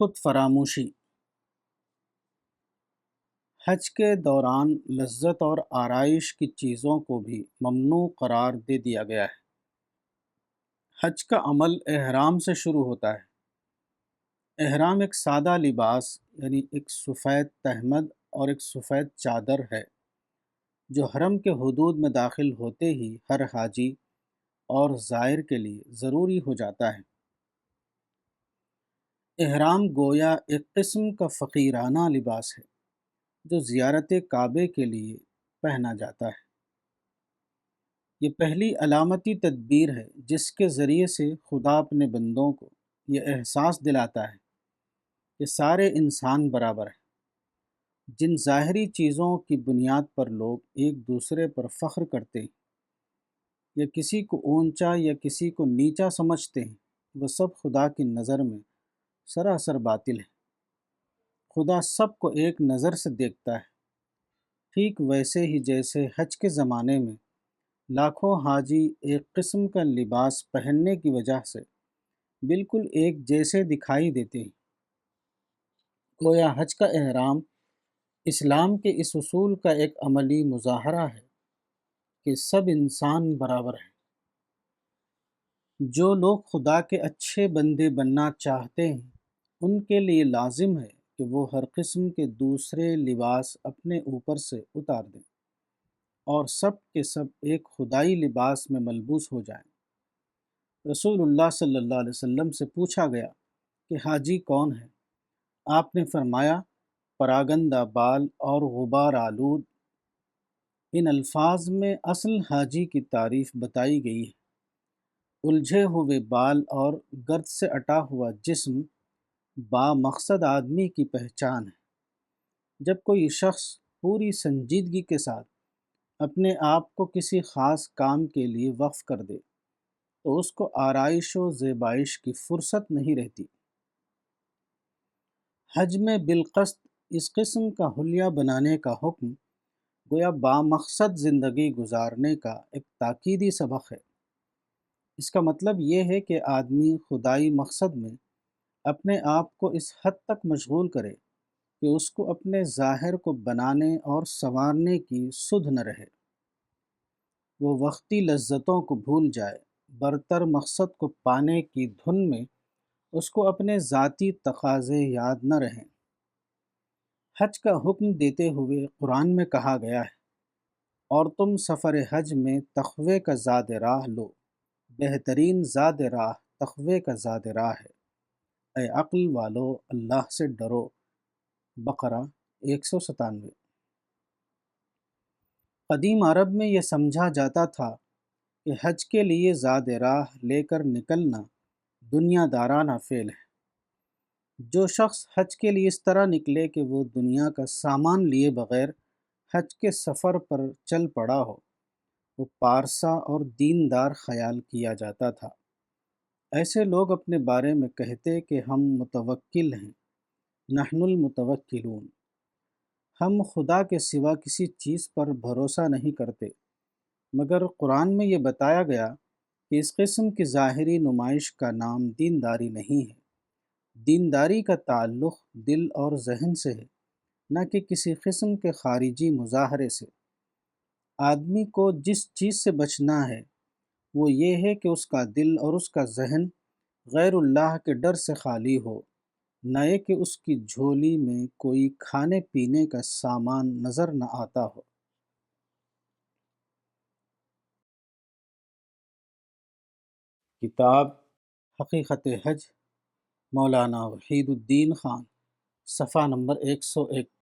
خود فراموشی۔ حج کے دوران لذت اور آرائش کی چیزوں کو بھی ممنوع قرار دے دیا گیا ہے۔ حج کا عمل احرام سے شروع ہوتا ہے۔ احرام ایک سادہ لباس یعنی ایک سفید تہمد اور ایک سفید چادر ہے جو حرم کے حدود میں داخل ہوتے ہی ہر حاجی اور زائر کے لیے ضروری ہو جاتا ہے۔ احرام گویا ایک قسم کا فقیرانہ لباس ہے جو زیارت کعبے کے لیے پہنا جاتا ہے۔ یہ پہلی علامتی تدبیر ہے جس کے ذریعے سے خدا اپنے بندوں کو یہ احساس دلاتا ہے کہ سارے انسان برابر ہیں۔ جن ظاہری چیزوں کی بنیاد پر لوگ ایک دوسرے پر فخر کرتے ہیں یا کسی کو اونچا یا کسی کو نیچا سمجھتے ہیں، وہ سب خدا کی نظر میں سراسر باطل ہے۔ خدا سب کو ایک نظر سے دیکھتا ہے، ٹھیک ویسے ہی جیسے حج کے زمانے میں لاکھوں حاجی ایک قسم کا لباس پہننے کی وجہ سے بالکل ایک جیسے دکھائی دیتے ہیں۔ گویا حج کا احرام اسلام کے اس اصول کا ایک عملی مظاہرہ ہے کہ سب انسان برابر ہیں۔ جو لوگ خدا کے اچھے بندے بننا چاہتے ہیں ان کے لیے لازم ہے کہ وہ ہر قسم کے دوسرے لباس اپنے اوپر سے اتار دیں اور سب کے سب ایک خدائی لباس میں ملبوس ہو جائیں۔ رسول اللہ صلی اللہ علیہ وسلم سے پوچھا گیا کہ حاجی کون ہے؟ آپ نے فرمایا، پراگندہ بال اور غبار آلود۔ ان الفاظ میں اصل حاجی کی تعریف بتائی گئی ہے۔ الجھے ہوئے بال اور گرد سے اٹا ہوا جسم با مقصد آدمی کی پہچان ہے۔ جب کوئی شخص پوری سنجیدگی کے ساتھ اپنے آپ کو کسی خاص کام کے لیے وقف کر دے تو اس کو آرائش و زیبائش کی فرصت نہیں رہتی۔ حج میں بالقصد اس قسم کا حلیہ بنانے کا حکم گویا بامقصد زندگی گزارنے کا ایک تاکیدی سبق ہے۔ اس کا مطلب یہ ہے کہ آدمی خدائی مقصد میں اپنے آپ کو اس حد تک مشغول کرے کہ اس کو اپنے ظاہر کو بنانے اور سنوارنے کی سدھ نہ رہے۔ وہ وقتی لذتوں کو بھول جائے، برتر مقصد کو پانے کی دھن میں اس کو اپنے ذاتی تقاضے یاد نہ رہیں۔ حج کا حکم دیتے ہوئے قرآن میں کہا گیا ہے، اور تم سفر حج میں تقوی کا زاد راہ لو، بہترین زاد راہ تقوی کا زاد راہ ہے۔ اے عقل والو، اللہ سے ڈرو۔ بقرہ 197۔ قدیم عرب میں یہ سمجھا جاتا تھا کہ حج کے لیے زاد راہ لے کر نکلنا دنیا دارانہ فعل ہے۔ جو شخص حج کے لیے اس طرح نکلے کہ وہ دنیا کا سامان لیے بغیر حج کے سفر پر چل پڑا ہو، وہ پارسا اور دیندار خیال کیا جاتا تھا۔ ایسے لوگ اپنے بارے میں کہتے کہ ہم متوکل ہیں، نحن المتوکلون۔ ہم خدا کے سوا کسی چیز پر بھروسہ نہیں کرتے، مگر قرآن میں یہ بتایا گیا کہ اس قسم کی ظاہری نمائش کا نام دینداری نہیں ہے۔ دینداری کا تعلق دل اور ذہن سے ہے، نہ کہ کسی قسم کے خارجی مظاہرے سے۔ آدمی کو جس چیز سے بچنا ہے وہ یہ ہے کہ اس کا دل اور اس کا ذہن غیر اللہ کے ڈر سے خالی ہو، نہ یہ کہ اس کی جھولی میں کوئی کھانے پینے کا سامان نظر نہ آتا ہو۔ کتاب حقیقت حج، مولانا وحید الدین خان، صفحہ نمبر 101۔